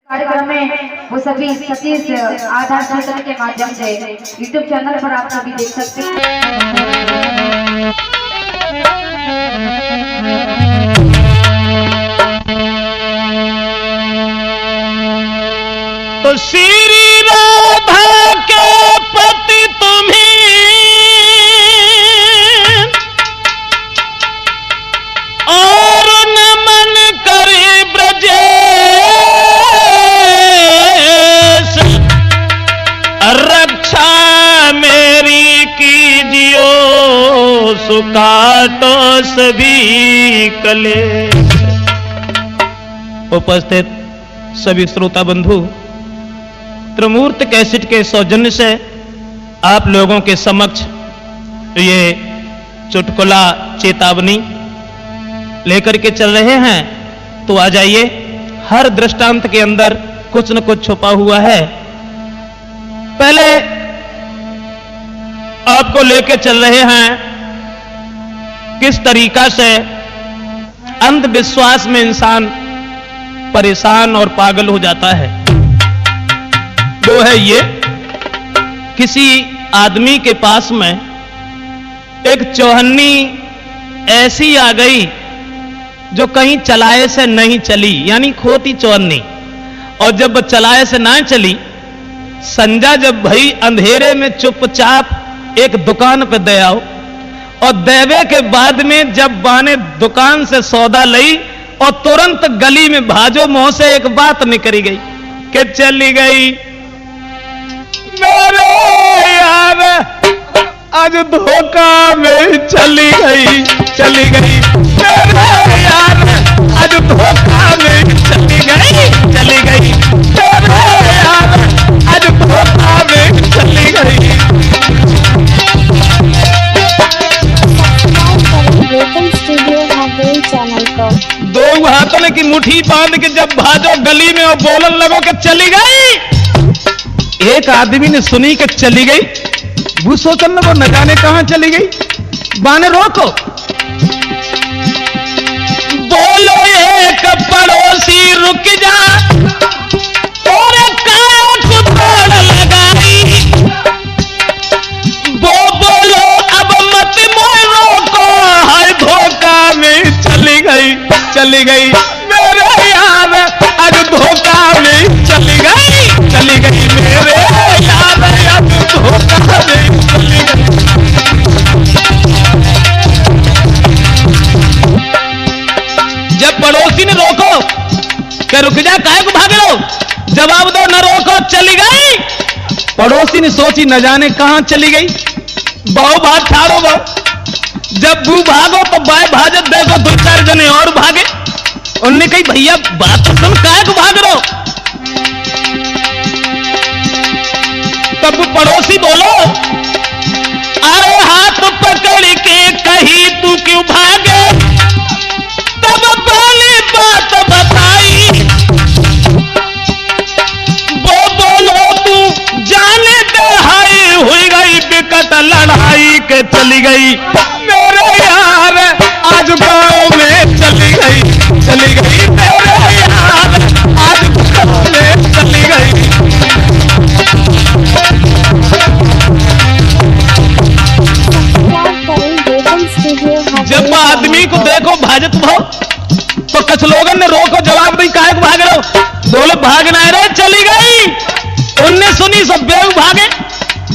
कार्यक्रम में वो सभी सतीश आधार क्षेत्र के माध्यम से यूट्यूब चैनल पर आप सभी देख सकते हैं। तो श्री राधा के पति तुम्हें और नमन करे ब्रजेश, रक्षा मेरी कीजियो सुकाटो सभी कलेश। उपस्थित सभी श्रोता बंधु, त्रिमूर्त कैसेट के सौजन्य से आप लोगों के समक्ष ये चुटकुला चेतावनी लेकर के चल रहे हैं। तो आ जाइए, हर दृष्टांत के अंदर कुछ न कुछ छुपा हुआ है। पहले आपको लेके चल रहे हैं किस तरीका से अंधविश्वास में इंसान परेशान और पागल हो जाता है। वो है ये, किसी आदमी के पास में एक चौहन्नी ऐसी आ गई जो कहीं चलाए से नहीं चली, यानी खोती चौहन्नी। और जब चलाए से ना चली, संजा जब भई अंधेरे में चुपचाप एक दुकान पे दे आओ, और देवे के बाद में जब बाने दुकान से सौदा लई और तुरंत गली में भाजो, मुंह से एक बात निकली गई कि चली गई मेरे यार, आज धोखा में चली गई, चली गई मेरे यार, आज धोखा में चली गई, चली गई मेरे यार, आज धोखा में चली गई। दो हाथों की मुट्ठी बांध के जब भाजो गली में और बोलन लगो कि चली गई। एक आदमी ने सुनी कि चली गई, वो सोचन वो न जाने कहां चली गई। बाने रोको, बोलो एक पड़ोसी रुक जा, और कान को दौड़ लगाई। वो बोलो अब मत मोड़ रोको, हाय धोखा में चली गई, चली गई मेरे यार, आज धोखा में चली गई, चली गई मेरे यार, आज धोखा में चली गई। जब पड़ोसी ने रोको कि रुक जा, काहे को भागे लो, जवाब दो न रोको, चली गई। पड़ोसी ने सोची न जाने कहां चली गई, बहु बात ठाड़ो बहु। जब बू भागो तो बाय भाजत देखो दो चार जने और भागे। उन्होंने कही भैया बात तो सुन, काहे को भाग रहे हो। तब पड़ोसी बोलो, अरे हाथ पकड़ के कही तू क्यों भागे, तब पहली बात बताई। वो बोलो तू जाने दे, हाई हुई गई बिकट लड़ाई के चली गई मेरे यार, आज गांव में चली गई, चली गई मेरे यार, आज गांव में चली गई। जब आदमी को देखो भाजत भाव, तो कुछ लोगों ने रोको, जवाब दी काहे को भाग रहे हो। बोले भागना है रे, चली गई। उनने सुनी सब बेव भागे।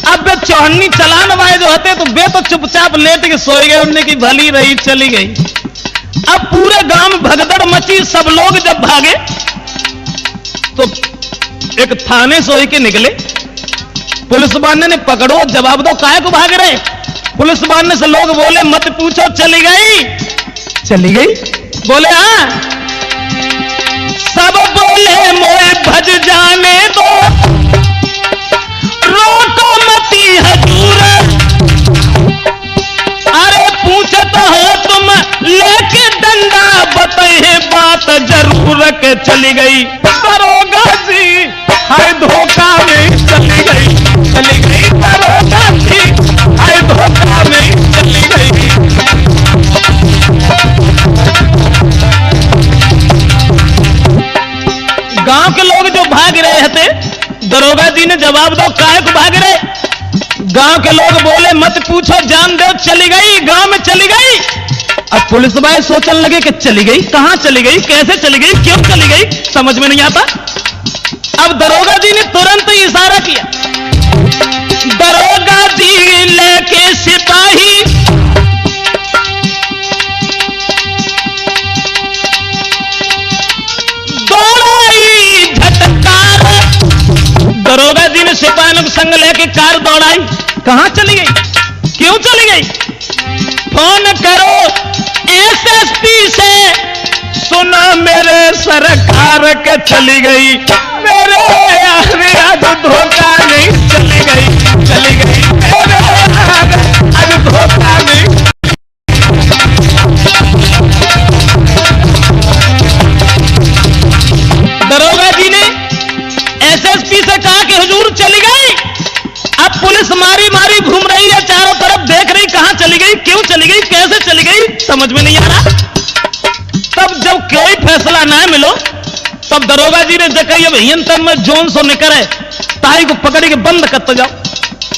अब बे चौहन्नी चलान वाले जो होते तो बे तो चुपचाप लेट के सोए गए। उनने की भली रही, चली गई। अब पूरे गांव में भगदड़ मची। सब लोग जब भागे तो एक थाने सोई के निकले। पुलिस वाले ने पकड़ो, जवाब दो काहे को भाग रहे। पुलिस वाले से लोग बोले मत पूछो, चली गई, चली गई। बोले हाँ। सब बोले मोए भज जाने दो, रोको मती हजूर, अरे पूछत हो तुम लेके डंडा, बताए बात जरूर के चली गई। दरोगा जी हाय धोखा में चली गई, चली गई दरोगा जी, हाय धोखा में चली गई। गांव के लोग जो भाग रहे थे, दरोगा जी ने जवाब दो काहे को भाग रहे? गांव के लोग बोले मत पूछो, जान दो चली गई, गांव में चली गई। अब पुलिस भाई सोचने लगे कि चली गई, कहां चली गई, कैसे चली गई, क्यों चली गई, समझ में नहीं आता। अब दरोगा जी ने तुरंत इशारा किया। दरोगा जी लेके सिपाही दौड़ाई झटकार। दरोगा जी ने सिपाहियों के संग लेके कार दौड़ाई। कहां चली गई, क्यों चली गई? फोन करो एसएसपी से, सुना मेरे सरकार के चली गई, मेरे आज धोखा नहीं, चली गई, चली गई, मेरे आज धोखा नहीं। दरोगा जी ने एसएसपी से कहा कि हुजूर चली गई। अब पुलिस मारी मारी घूम रही है, चारों तरफ देख रही, कहां चली गई, क्यों चली गई, कैसे चली गई, समझ में नहीं आ रहा। तब जब कोई फैसला ना मिलो, तब दरोगा जी ने जगह अब हियंतन में जोन सो निकले, ताई को पकड़ के बंद करते जाओ।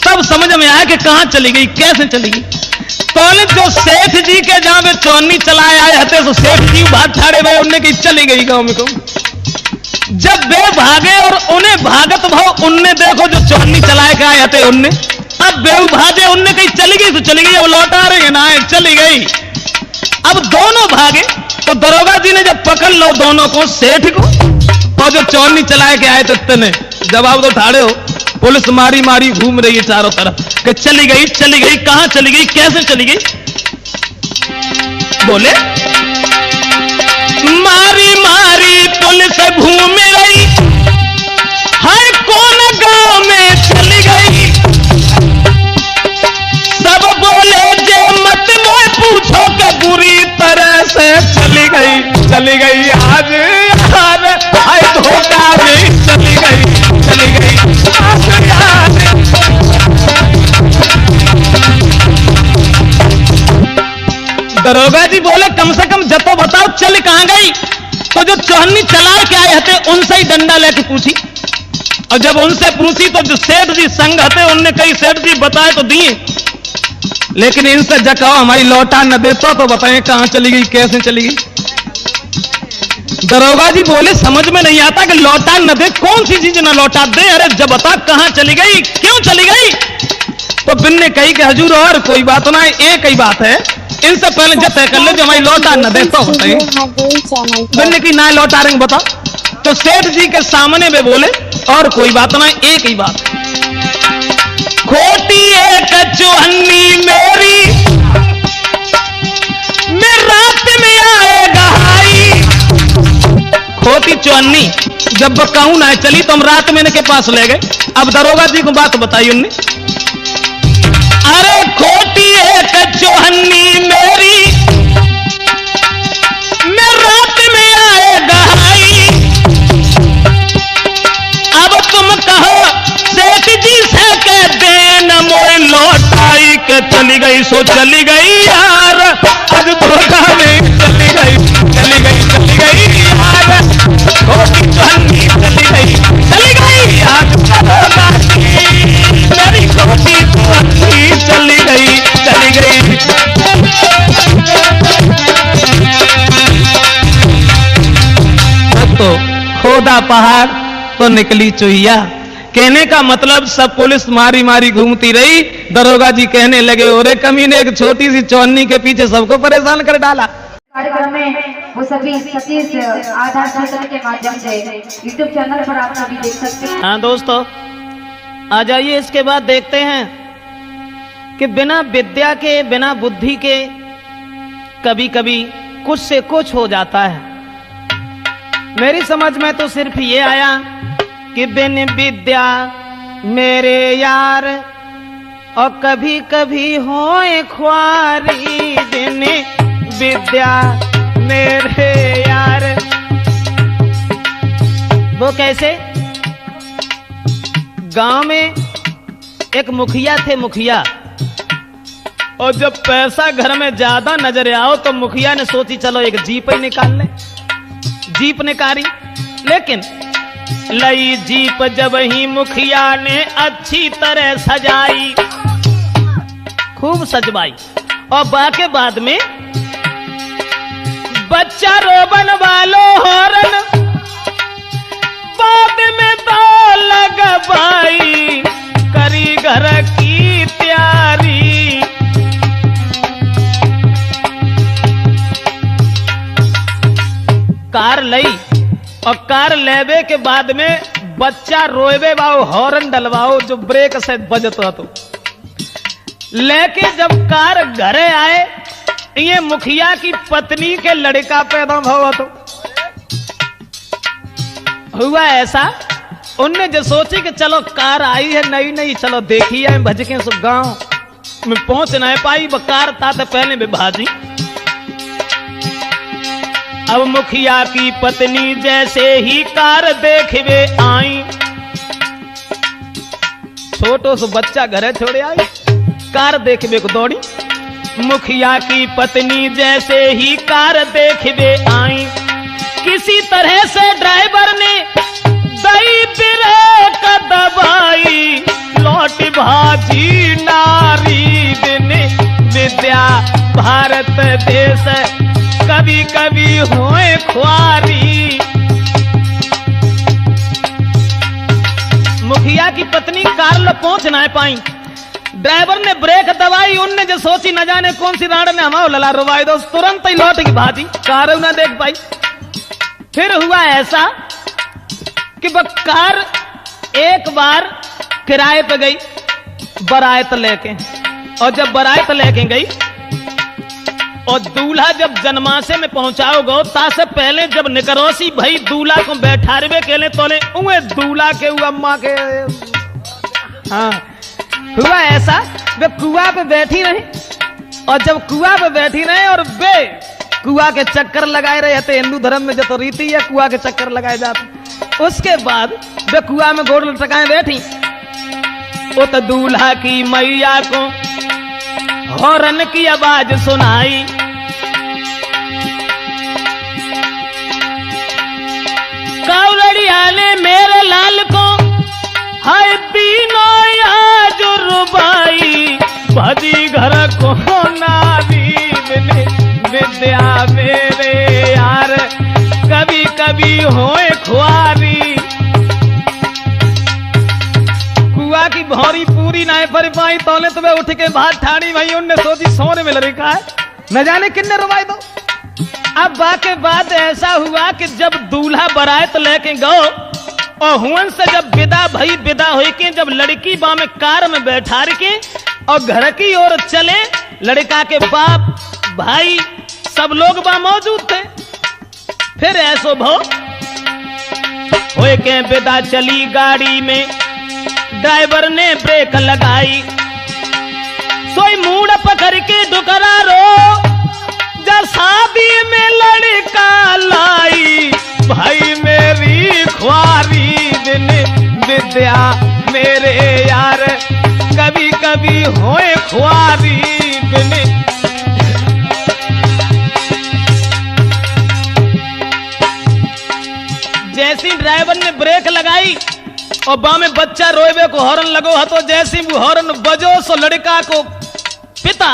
तब समझ में आया कि कहां चली गई, कैसे चली गई। तो जो सेठ जी के जहां वे चौनी चलाए आए थे, तो सेठ जी भाग ठाड़े भाई उनने की चली गई गांव में को। जब वे भागे और उन्हें भागत भाव उनने देखो जो चौनी चलाए के आए थे उनने, अब वे भागे, उनने कहीं चली गई तो चली गई, अब लौटा रहे ना चली गई। अब दोनों भागे तो दरोगा जी ने जब पकड़ लो दोनों को, सेठ को और जो चौनी चलाए के आए थे तने, जवाब तो ठाड़े हो। पुलिस मारी मारी घूम रही है चारों तरफ कि चली गई, चली गई, कहां चली गई, कैसे चली गई। बोले मारी मारी पुलिस घूम रही है, कौन गांव में चली गई। सब बोले जे मत मोए पूछो कि बुरी तरह से चली गई, चली गई, आज यार है धोखा नहीं, चली गई, चली गई, आज यार। दरोगा जी बोले कम से कम जतो बताओ चल कहां गई। तो जो चौहन्नी चला के आए थे उनसे ही डंडा लेके पूछी, और जब उनसे पूछी तो जो सेठ जी संग थे उनने कई सेठ जी बताए तो दिए, लेकिन इनसे जकाओ हमारी लौटा न देता तो बताएं कहां चली गई, कैसे चली गई। दरोगा जी बोले समझ में नहीं आता कि लौटा न दे, कौन सी चीज न लौटा दे, अरे जब बता कहां चली गई, क्यों चली गई। तो बिन ने कही कि हजूर और कोई बात ना, एक ही बात है, इनसे पहले जब तय कर ले जो हमारी लौटा न दे तो बताइए। बिन ने की ना लौटा रहे बताओ। तो सेठ जी के सामने में बोले और कोई बात ना, एक ही बात, खोटी एक चौहन्नी मेरी, मैं रात में आएगा हाई। खोटी चौहन्नी जब कहूं ना चली तो हम रात में इनके पास ले गए। अब दरोगा जी को बात बताई उनने, अरे खोटी एक चौहन्नी मेरी, मैं रात में आएगा हाई। अब तुम कहो सेठ जी से कह देना मोए लौटाई के चली गई, सो चली गई यार, आज धोखा नहीं, चली गई, चली गई, चली गई यार, खोटी चौहन्नी चली गई, चली गई, आज धोखा मेरी खोटी चौहन्नी चली गई, चली गई। तो खोदा पहाड़ तो निकली चुहिया। कहने का मतलब सब पुलिस मारी मारी घूमती रही, दरोगा जी कहने लगे ओरे कमीने एक छोटी सी चौहन्नी के पीछे सबको परेशान कर डाला। कार्यक्रम में वो सभी सतीश आधार सूचना के माध्यम से यूट्यूब चैनल पर आप सभी देख सकते हैं। हाँ दोस्तों, आ जाइए इसके बाद देखते हैं कि बिना विद्या के, बिना बुद्धि के कभी कभी कुछ से कुछ हो जाता है। मेरी समझ में तो सिर्फ ये आया कि बिन विद्या मेरे यार, और कभी कभी होए ख्वारी, बिन विद्या मेरे यार। वो कैसे? गांव में एक मुखिया थे, मुखिया, और जब पैसा घर में ज्यादा नजर आओ तो मुखिया ने सोची चलो एक जीप ही निकाल ले। जीप निकाली, लेकिन लई जीप जब ही मुखिया ने अच्छी तरह सजाई, खूब सजवाई, और बाके बाद में बच्चा रोबन वालो हॉर्न बाद में दो लगवाई, करी घर की तैयारी। कार लई और कार लेवे के बाद में बच्चा रोएवे बाओ हॉर्न डलवाओ जो ब्रेक से बजता तो लेके जब कार घरे आए ये मुखिया की पत्नी के लड़का पैदा हुआ तो हुआ ऐसा उनने जो सोची कि चलो कार आई है नई नई चलो देखी है भजके सो गांव में पहुंच ना पाई वो कार था तो पहले में भाजी। अब मुखिया की पत्नी जैसे ही कार देखवे आई, छोटो सो बच्चा घरे छोड़े आई कार देखवे को दौड़ी। मुखिया की पत्नी जैसे ही कार देखवे आई, किसी तरह से ड्राइवर ने दई ब्रेक दबाई, लौट भाजी नारी दिन विद्या भारत देश कभी कभी होए ख्वारी। मुखिया की पत्नी कार लो पहुंच ना पाई, ड्राइवर ने ब्रेक दबाई, उनने जो सोची न जाने कौन सी राड़ ने हमारा लला रुवाई दो, तुरंत ही लौट की भाजी कार न देख पाई। फिर हुआ ऐसा कि वह कार एक बार किराए पे गई बारात लेके, और जब बारात लेके गई और दूल्हा जब जनमासे में पहुंचाओ गो तासे पहले जब निकरोसी भाई दूल्हा को बैठारवे के लिए तोले उए दूल्हा के अम्मा के हाँ हुआ ऐसा वे कुआ पे बैठी रही, और जब कुआ पे बैठी रहे और वे कुआ के चक्कर लगाए रहे थे, हिंदू धर्म में जो तो रीति है कुआ के चक्कर लगाए जाते। उसके बाद वे कुआ में गोड़ लटकाए बैठी, वो तो दूल्हा की मैया को हॉर्न की आवाज सुनाई, कावड़िया ने मेरे लाल को हाय तीनों आज रुबाई, भजी घर को नारी विद्या मेरे यार कभी कभी होए ख्वारी। कुआ की भौरी पूरी ना पर पाई तोले तो उठ के बाहर ठाड़ी भाई उनने सोची सोने में लड़का है न जाने किन्ने रुवाई दो। अब बाके बाद ऐसा हुआ कि जब दूल्हा बारात लेके गो और हुन से जब विदा हुई के जब लड़की बा में कार में बैठा के और घर की ओर चले, लड़का के बाप भाई सब लोग बा मौजूद थे। फिर ऐसो भो होए के विदा चली गाड़ी में, ड्राइवर ने ब्रेक लगाई, सोई मूड पकड़ के डुकरा रो जब शादी में लड़का लाई, भाई मेरी ख्वारी दिन विद्या मेरे यार कभी कभी होए ख्वारी दिन। जैसी ड्राइवर ने ब्रेक लगाई और बा में बच्चा रोएबे को हॉर्न लगो तो जैसी वो हॉर्न बजो सो लड़का को पिता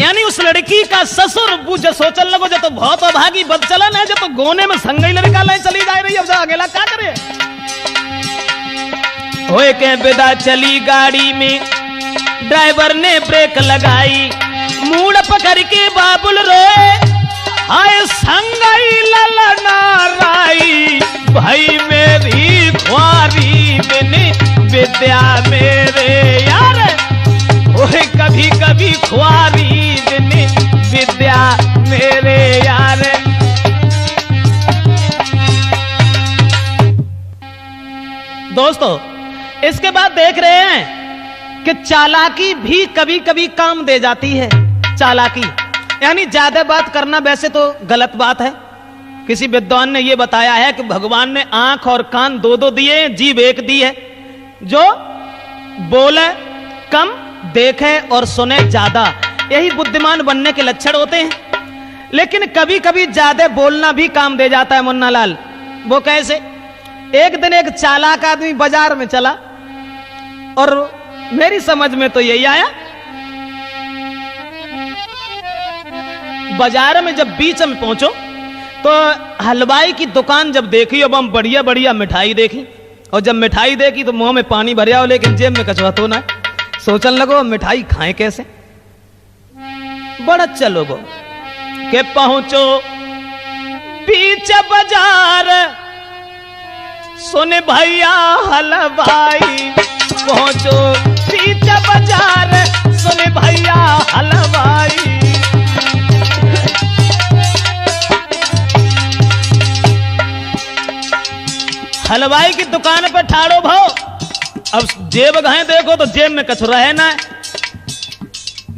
यानी उस लड़की का ससुर बुझ सोचल लगो जो तो बहुत अभागी बदचलन है, जो तो गोने में संगई लड़का लाई चली जा रही, अब अकेला क्या करे। होए के विदा चली गाड़ी में, ड्राइवर ने ब्रेक लगाई, मूड पकड़ के बाबुल रोए हाय संगई ललना राई, भाई मेरी ख्वारी बिनी विद्या मेरे यार ओए कभी कभी ख्वारी बिनी विद्या मेरे यार। दोस्तों इसके बाद देख रहे हैं कि चालाकी भी कभी कभी काम दे जाती है। चालाकी यानी ज्यादा बात करना वैसे तो गलत बात है। किसी विद्वान ने यह बताया है कि भगवान ने आंख और कान दो दो दिए, जीभ एक दी है, जो बोले कम देखे और सुने ज्यादा, यही बुद्धिमान बनने के लक्षण होते हैं। लेकिन कभी कभी ज्यादा बोलना भी काम दे जाता है मुन्ना लाल। वो कैसे? एक दिन एक चालाक आदमी बाजार में चला और मेरी समझ में तो यही आया, बाजार में जब बीच में पहुंचो तो हलवाई की दुकान जब देखी, अब हम बढ़िया बढ़िया मिठाई देखी, और जब मिठाई देखी तो मुंह में पानी भर आओ, लेकिन जेब में कछुआ तो ना। सोचन लगो मिठाई खाएं कैसे। बड़ा चलोगो के पहुंचो बीच बाजार, सुन भैया हलवाई, पहुंचो बीच बाजार, सुन भैया हलवाई। हलवाई की दुकान पर ठाड़ो भाव। अब जेब गए देखो तो जेब में कछ रहे ना,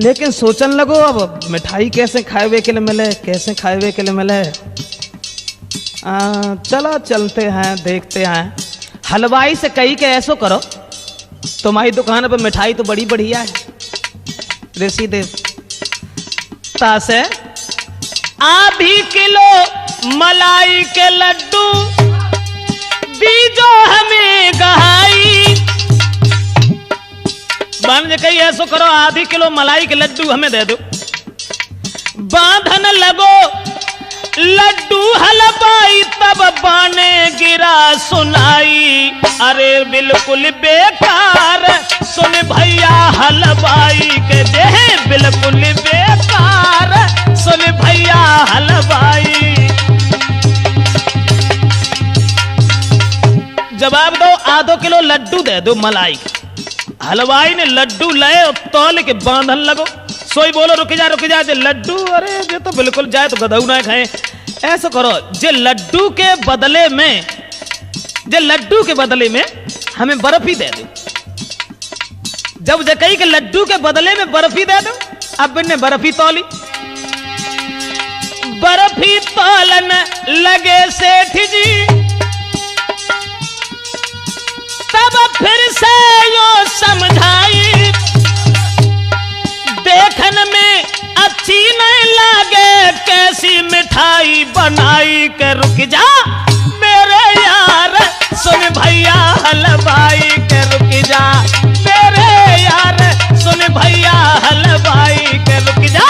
लेकिन सोचन लगो अब मिठाई कैसे खाए के लिए मिले, कैसे खाए के लिए मिले। चलो चलते हैं देखते हैं। हलवाई से कही के ऐसो करो, तुम्हारी दुकान पर मिठाई तो बड़ी बढ़िया है, देसी दे तासे आधी किलो मलाई के लड्डू दीजो हमें गहाई। बन कही ऐसो करो, आधी किलो मलाई के लड्डू हमें दे दो। बांधन लगो लड्डू हलवाई, तब बाने गिरा सुनाई, अरे बिल्कुल बेकार, सुन भैया हलवाई के जे बिल्कुल बेकार, सुन भैया हलवाई। जवाब दो, आधो किलो लड्डू दे दो मलाई। हलवाई ने लड्डू लाए और तौल के बांधन लगो। सोई बोलो रुक जा जे लड्डू, अरे ये तो बिल्कुल जाए तो गधऊ ना खाए। ऐसा करो जे लड्डू के बदले में हमें बर्फी दे दो। जब जकई के लड्डू के बदले में बर्फी दे दो, अब ने बर्फी तौली। बर्फी तौलन लगे सेठ जी, तब फिर से यो समझाई, देखन में अच्छी नहीं लागे, कैसी मिठाई बनाई के रुक जा मेरे यार, सुन भैया हलवाई के रुक जा मेरे यार, सुन भैया हलवाई के रुक जा।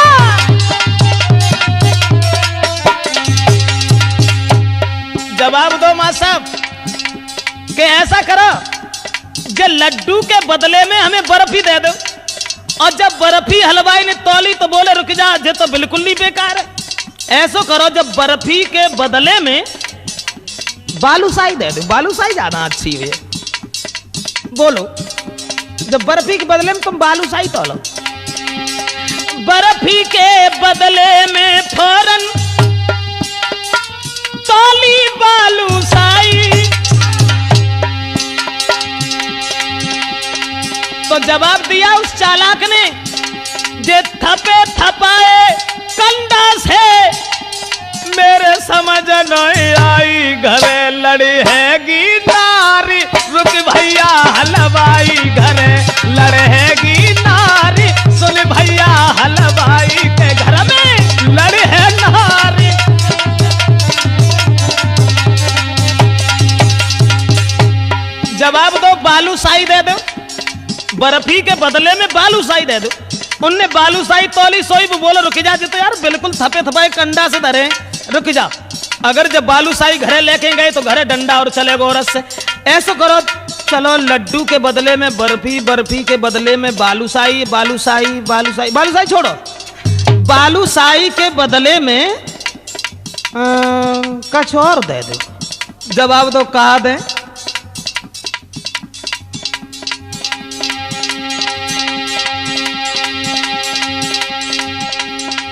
जवाब दो मां साहब कि ऐसा करो जे लड्डू के बदले में हमें बर्फी दे दो, और जब बर्फी हलवाई ने तौली तो बोले रुक जा, ये तो बिल्कुल नहीं बेकार है। ऐसा करो जब बर्फी के बदले में बालूशाही दे दो, बालूशाही ज्यादा अच्छी है। बोलो जब बर्फी के बदले में तुम बालूशाही तौलो। बर्फी के बदले में फौरन तौली बालूशाही, तो जवाब दिया उस चालाक ने, जे थपे थपाए कंडा से, मेरे समझ नहीं आई, घरे लड़ी हैगी नारी, रुक भैया हलवाई, घरे लड़ेगी नारी, सुन भैया हलवाई के घर में लड़ी है नारी। जवाब दो, बालूशाही दे दो, बर्फी के बदले में बालूशाही दे दो। उनने बालूशाही तौली, सोई बोलो रुक जा, तो यार बिल्कुल थपे थपाए कंडा से धरे, रुक जा। अगर जब बालूशाही घरे लेके गए तो घरे डंडा और चले गो रस से। ऐसा करो चलो लड्डू के बदले में बर्फी, बर्फी के बदले में बालूशाही, बालूशाही बालूशाही बालूशाही छोड़ो, बालूशाही के बदले में कुछ और दे दो। जवाब दो कहा दें।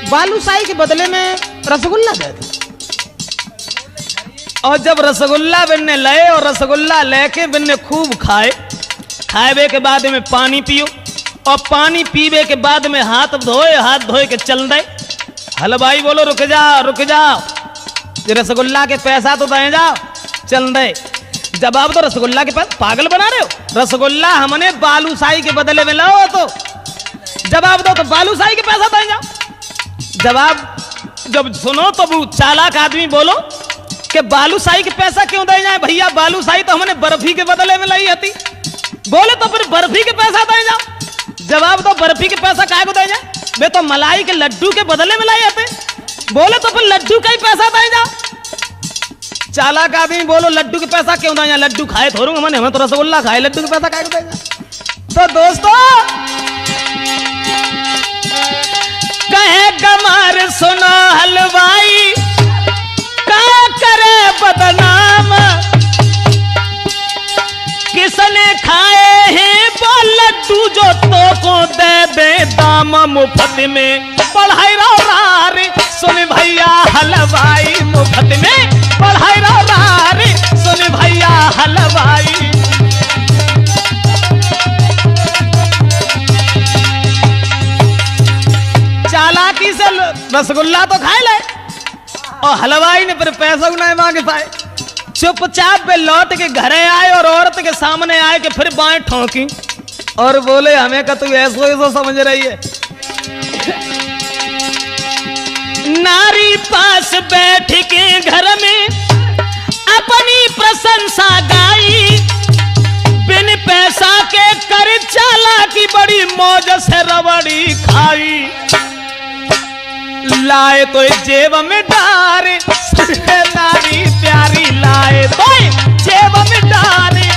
बालूशाही के बदले में रसगुल्ला दे दो। और जब रसगुल्ला बिन्ने लाए और रसगुल्ला लेके बिन्ने खूब खाए, खाए के बाद में पानी पियो, और पानी पीवे के बाद में हाथ धोए के चल दे। हलवाई बोलो रुक जाओ, ये रसगुल्ला के पैसा तो दे जाओ, चल दे। जवाब तो रसगुल्ला के पास पागल बना रहे हो, रसगुल्ला हमने बालूशाही के बदले में लाओ, तो जवाब दो तो बालूशाही के पैसा दे जाओ। जवाब जब सुनो तो वो चालाक आदमी बोलो कि बालूशाही के पैसा क्यों दे जाए भैया, बालूशाही तो हमने बर्फी के बदले में लाई थी। बोले तो फिर बर्फी के पैसा दे जाओ। जवाब दो, बर्फी के पैसा काहे को दे जाए, वे तो मलाई के लड्डू के बदले में लाए थे। बोले तो फिर लड्डू का ही पैसा दे जाओ। चालाक आदमी बोलो लड्डू के पैसा क्यों दे जाए, लड्डू खाए थोड़ूंगा मैंने, हमें तो रसगुल्ला खाए, लड्डू के पैसा काहे को दे जाए। तो दोस्तों कहे गमार सुनो हलवाई का करे बदनाम, किसने खाए हैं वो लड्डू जो तो को दे दे दाम, मुफ्त में पढ़ाई रे सुन भैया हलवाई, मुफ्त में पढ़ाई रे सुन भैया हलवाई। चालाकी से रसगुल्ला तो खाए ले और हलवाई ने फिर पैसा नहीं मांगे पाए। चुपचाप पे लौट के घरे आए और औरत के सामने आए कि फिर बाएं ठोकी और बोले हमें का तू ऐसो ऐसो समझ रही है। नारी पास बैठ के घर में अपनी प्रशंसा गाई, बिन पैसा के कर चालाकी बड़ी मौज से रबड़ी खाई। लाए तो जेब में डारे नारी प्यारी, लाए तो जेब में डारे।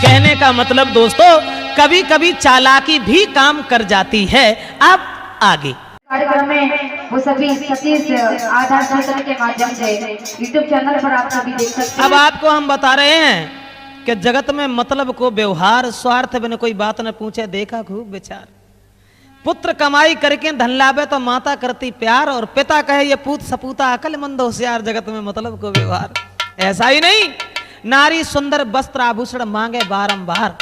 कहने का मतलब दोस्तों कभी कभी चालाकी भी काम कर जाती है। अब आगे कार्यक्रम में वो सभी सतीश आधार सूचना के माध्यम से यूट्यूब चैनल पर आप सभी देख सकते हैं। अब आपको हम बता रहे हैं कि जगत में मतलब को व्यवहार, स्वार्थ बिन कोई बात न पूछे, देखा खूब विचार। पुत्र कमाई करके धन लावे तो माता करती प्यार, और पिता कहे ये पूत सपूता अकलमंद होशियार, जगत में मतलब को व्यवहार। ऐसा ही नहीं, नारी सुंदर वस्त्र आभूषण मांगे बारंबार,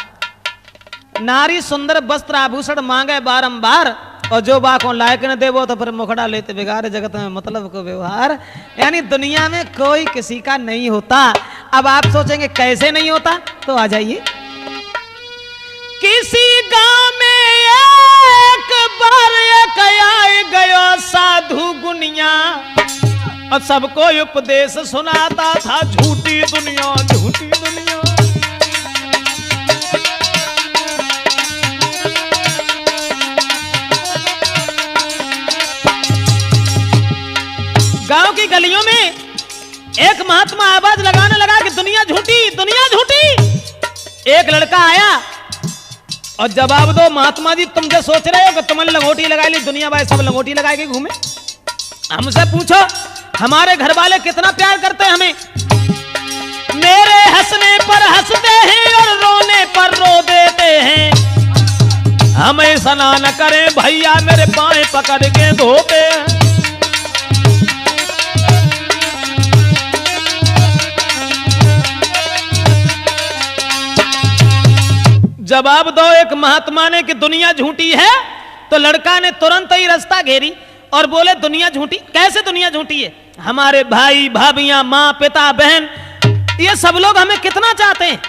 नारी सुंदर वस्त्र आभूषण मांगे बारंबार, और जो बाकों लायक न दे वो तो फिर मुखड़ा लेते बिगाड़े, जगत में मतलब को व्यवहार। यानी दुनिया में कोई किसी का नहीं होता। अब आप सोचेंगे कैसे नहीं होता, तो आ जाइए। किसी गांव में एक बार एक आए गया साधु गुनिया, और सबको उपदेश सुनाता था झूठी दुनिया, झूठी दुनिया। गांव की गलियों में एक महात्मा आवाज लगाने लगा कि दुनिया झूठी, दुनिया झूठी। एक लड़का आया और जवाब दो, महात्मा जी तुम जो सोच रहे हो कि तुमने लंगोटी लगाई ली, दुनिया भाई सब लंगोटी लगाए के घूमे। हमसे पूछो हमारे घर वाले कितना प्यार करते हैं हमें। मेरे हंसने पर हंसते हैं और रोने पर रो देते हैं। हम ऐसा न करें भैया, मेरे बाएं पकड़ के धोते हैं। जवाब दो एक महात्मा ने कि दुनिया झूठी है, तो लड़का ने तुरंत ही रास्ता घेरी और बोले दुनिया झूठी कैसे, दुनिया झूठी है। हमारे भाई भाभियां, माँ पिता बहन, ये सब लोग हमें कितना चाहते हैं।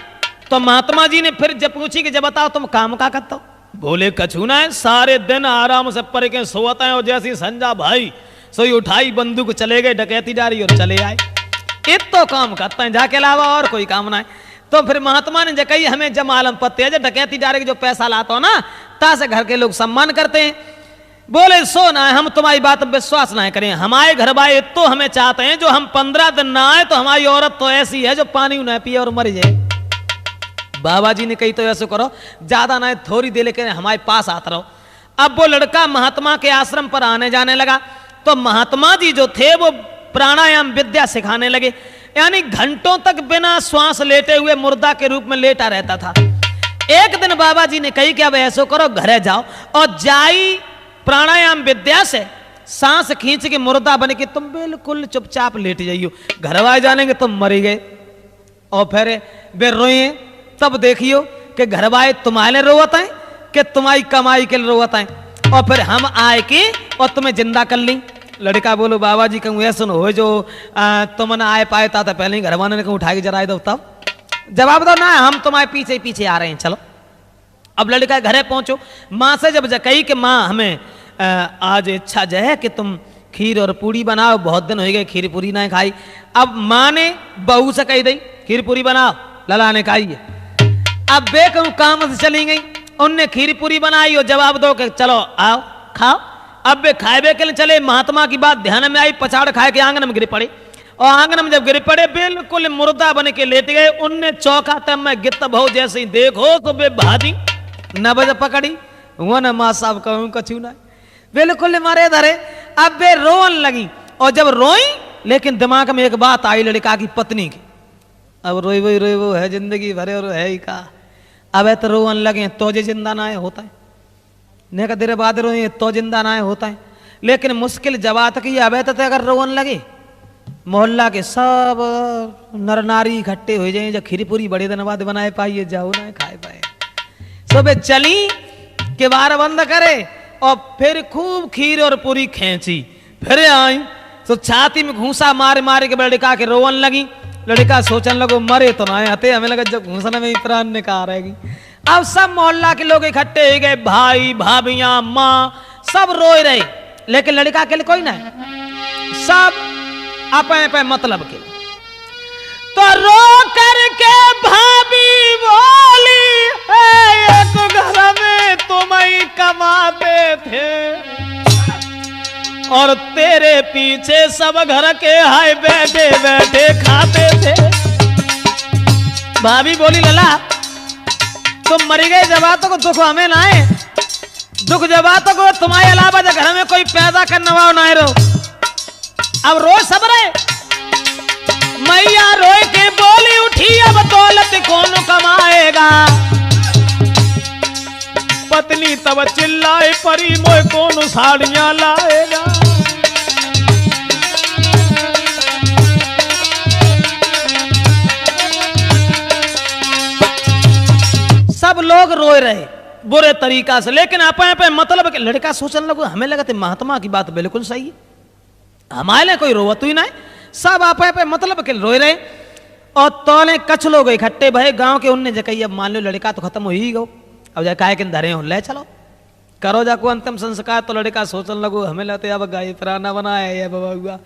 तो महात्मा जी ने फिर जब पूछी कि जब बताओ तुम काम का करते हो। बोले कछु ना है, सारे दिन आराम से पढ़ के सोते हैं और जैसी संजा भाई सोई उठाई बंदूक चले गए डकैती डारी और चले आए। इतो काम करते हैं, जाके अलावा और कोई काम ना है। तो फिर महात्मा ने कही हमें जब मालूम पत्ते है, जब डकैती डारे के जो पैसा लाता हो ना, तासे घर के लोग सम्मान करते हैं। बोले सो ना है, हम तुम्हारी बात पर विश्वास ना करें। हमारे घर भाई तो हमें चाहते हैं, जो हम 15 दिन ना आए तो हमारी औरत तो ऐसी है जो पानी न पिए और मर जाए। बाबा जी ने कही तो ऐसे करो, ज्यादा ना थोड़ी देर लेकर हमारे पास आता रहो। अब वो लड़का महात्मा के आश्रम पर आने जाने लगा, तो महात्मा जी जो थे वो प्राणायाम विद्या सिखाने लगे। यानी घंटों तक बिना श्वास लेटे हुए मुर्दा के रूप में लेटा रहता था। एक दिन बाबा जी ने कही कि अब ऐसो करो, घरे जाओ और जाई प्राणायाम विद्या से सांस खींच के मुर्दा बन के तुम बिल्कुल चुपचाप लेट जाइयो। घर वाले जानेंगे तुम मरी गए। और फिर वे रोए, तब देखियो कि घर वाले तुम्हारे रोवत हैं कि तुम्हारी कमाई के लिए रोवत हैं। और फिर हम आए कि और तुम्हें जिंदा कर ली। लड़का बोलो बाबा जी कहूँ ऐसा हो जो तुम न आए पाए था, पहले ही घर वाले ने कहूँ उठा के जरा दो। तब जवाब दो ना, हम तुम्हारे पीछे पीछे आ रहे हैं, चलो। अब लड़का घरे पहुंचो, माँ से जब कही कि माँ हमें आज इच्छा जो है कि तुम खीर और पूरी बनाओ, बहुत दिन हो गए खीर पूरी ना खाई। अब माँ ने बहू से कही दी खीर पूरी बनाओ, लला ने खाई है। अब वे कहूँ काम से चली गई, उनने खीर पूरी बनाई और जवाब दो कि चलो आओ खाओ। अब वे खाए के लिए चले, महात्मा की बात ध्यान में आई, पछाड़ खाए के आंगन में गिर पड़े। और आंगन में जब गिर पड़े बिल्कुल मुर्दा बन के लेट गए। उनने चौका तब मैं गित भाव जैसे ही देखो तो वे भाजी न बज पकड़ी वो न माँ साहब कहूँ कछू ना, बिल्कुल मारे धरे। अब वे रोन लगी और जब रोई लेकिन दिमाग में एक बात आई लड़का की पत्नी की, अब रोई वो है जिंदगी भरे और है ही का। अब तो रोवन लगे तो जे जिंदा ना होता है, ने का देर बाद रोए तो जिंदा ना होता है। लेकिन मुश्किल जवाब की अब तो अगर रोवन लगे मोहल्ला के सब नर नारी इकट्ठे हो जाए, जब खीर पूरी बड़े दिन बाद बनाए पाइए जाओ ना खाए पाए। सुबह चली के बार बंद करे और फिर खूब खीर और पूरी खींची, फिर आई तो छाती में घूसा मार मार के लड़का के रोवन लगी। लड़का सोचने लगो मरे तो ना आते, हमें लगा जब घूसने में ही प्राण निकाल रहेगी। अब सब मोहल्ला के लोग इकट्ठे हो गए, भाई भाभियां माँ सब रोए रहे, लेकिन लड़का के लिए कोई ना है, सब अपने पे मतलब के। तो रो करके भाभी बोली एक घर में तुम ही कमाते थे और तेरे पीछे सब घर के हाय बैठे बैठे खाते थे। भाभी बोली लला तुम मर गए जवातों को दुख हमें ना है, दुख जवातों को तुम्हारे अलावा घर में कोई पैदा करने वाला ना रहो। अब रो सब रहे, मैया रोए के बोली उठी अब दौलत कौन कमाएगा। पत्नी तब चिल्लाए परी मोए कौन साड़ियां लाएगा। सब लोग रोए रहे बुरे तरीका से, लेकिन अपने पे मतलब के लड़का सोचने लगो हमें लगा थे महात्मा की बात बिल्कुल सही है, हमारे लिए कोई रोवत ही ना है, सब आपे पे मतलब के रोए रहे। और तोले कछ लोग इकट्ठे भय गांव के, उनने जकई अब मान लो लड़का तो खत्म हो ही गो, अब जा काहे के धरे हो ले चलो करो जाको अंतिम संस्कार। तो लड़का सोचने लगो हमें लगते अब गाय पुराना बनाया ये बाबा हुआ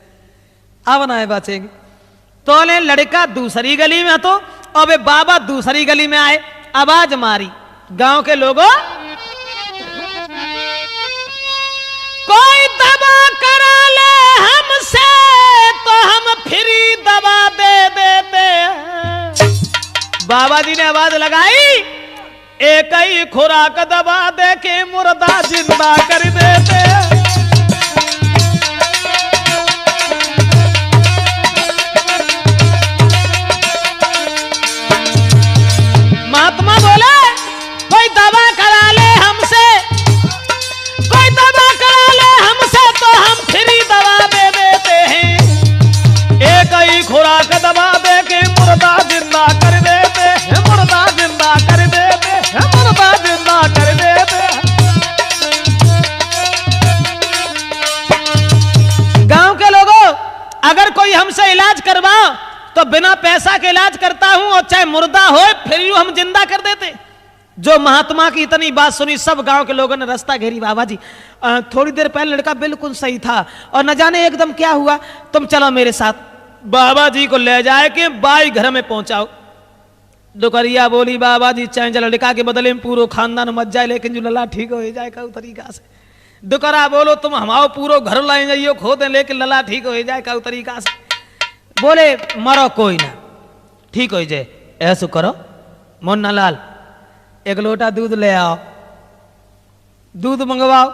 अब बनाए बचेंगे। तोले लड़का दूसरी गली में तो और वे बाबा दूसरी गली में आए, आवाज मारी गांव के लोगों कोई दवा करा ले हमसे तो हम फ्री दवा दे देते हैं। बाबा जी ने आवाज लगाई एक ही खुराक दवा दे के मुर्दा जिंदा कर देते हैं। महात्मा बोले कोई दवा करा ले हमसे, कोई दवा करा ले हमसे तो हम फ्री दवा दे देते हैं। एक ही खुराक दवा दे के मुर्दा जिंदा कर देते हैं, मुर्दा जिंदा कर देते हैं, मुर्दा जिंदा कर देते हैं। गांव के लोगों अगर कोई हमसे इलाज करवाओ तो बिना पैसा के इलाज करता हूं और चाहे मुर्दा हो फिर यूं हम जिंदा कर देते। जो महात्मा की इतनी बात सुनी सब गांव के लोगों ने रास्ता घेरी। बाबा जी थोड़ी देर पहले लड़का बिल्कुल सही था और न जाने एकदम क्या हुआ, तुम चलो मेरे साथ। बाबा जी को ले जाए के बाई घर में पहुंचाओ। दुकरिया बोली बाबा जी चाहे लड़का के बदले में पूरा खानदान मच जाए लेकिन जो लला ठीक हो जाए का तरीका से। दुकरा बोलो तुम हमारो पूरा घर लाए जाइयो खो दे लेकिन लला ठीक हो जाए का तरीका से। बोले मरो कोई ना ठीक हो जाए, ऐसा करो मुन्ना लाल एक लोटा दूध ले आओ, दूध मंगवाओ।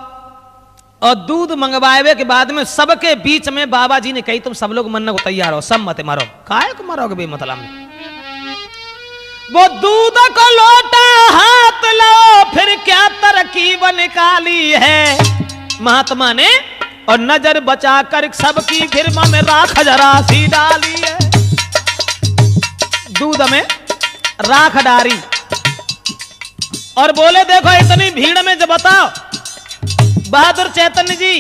और दूध मंगवाए के बाद में सबके बीच में बाबा जी ने कही तुम सब लोग मरने को तैयार हो, सब मत मारो। काहे को मारोगे बेमतलब में। वो दूध को लोटा हाथ लो फिर क्या तरकीब निकाली है महात्मा ने, और नजर बचा कर सबकी फिर में राख जरा सी डाली है। दूध में राख डारी और बोले देखो इतनी भीड़ में जब बताओ बहादुर चैतन्य जी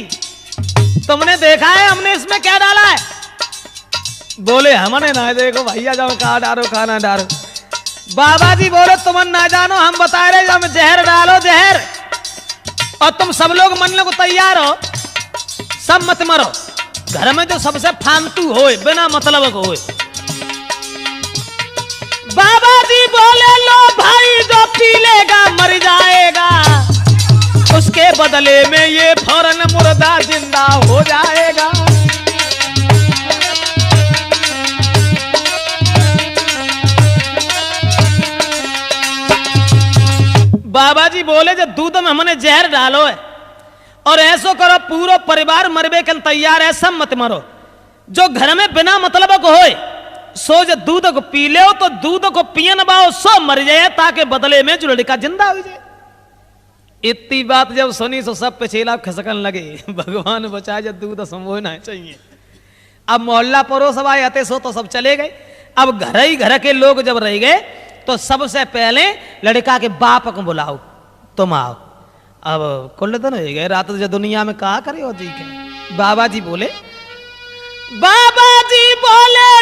तुमने देखा है हमने इसमें क्या डाला है। बोले हमने ना देखो भैया जाओ कहा डारो खाना डारो। बाबा जी बोले तुम ना जानो हम बता रहे हम जहर डालो जहर। और तुम सब लोग मनने को तैयार हो, सब मत मरो। घर में जो सबसे फालतू होए, बिना मतलब को होए। बाबा जी बोले लो भाई, जो पी लेगा मर जाएगा, उसके बदले में ये फौरन मुर्दा जिंदा हो जाएगा। बाबा जी बोले जब दूध में हमने जहर डालो है और ऐसो करो पूरा परिवार मरबे के तैयार है, सब मत मरो। जो घर में बिना मतलब को होए सो जो दूध को पी ले तो दूध को पियन बाओ सो मर जाए, ताकि बदले में जो लड़का जिंदा हो जाए। इतनी बात जब सुनी तो सब पेचेला खसकन लगे, भगवान बचाए जब दूध संभोना चाहिए। अब मोहल्ला पड़ोस सब आए आते सो तो सब चले गए। अब घर ही घर के लोग जब रह गए तो सबसे पहले लड़का के बाप को बुलाओ, तुम आओ। अब कुल दिन हो गए, रात जो दुनिया में कहा करे हो जी के। बाबा जी बोले